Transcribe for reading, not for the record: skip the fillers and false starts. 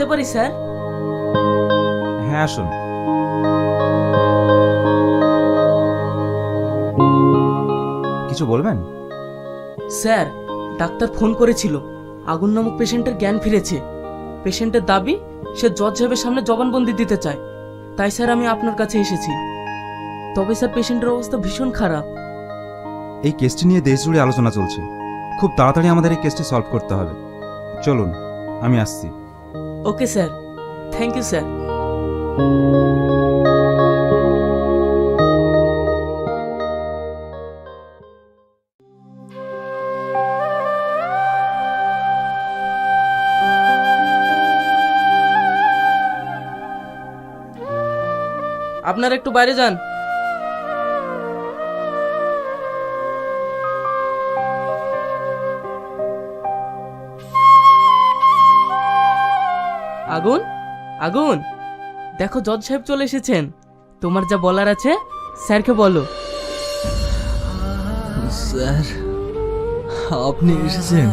আসতে পারি স্যার? হ্যাঁ আসুন। কিছু বলবেন? স্যার, ডাক্তার ফোন করেছিল, আগুন নামক পেশেন্টের জ্ঞান ফিরেছে। পেশেন্টের দাবি সে জজ সাহেবের সামনে জবানবন্দি দিতে চায়। তাই স্যার আমি আপনার কাছে এসেছি। তবে স্যার পেশেন্টের অবস্থা ভীষণ খারাপ। এই কেসটি নিয়ে দেশ জুড়ে আলোচনা চলছে। খুব তাড়াতাড়ি আমাদের এই কেসটি সলভ করতে হবে। চলুন, আমি আসছি। Okay sir, thank you sir. আপনারা একটু বাইরে যান। আগুন, আগুন, দেখো জজ সাহেব চলে এসেছেন। তোমার যা বলার আছে স্যারকে বলো। স্যার, আপনি এসেছেন?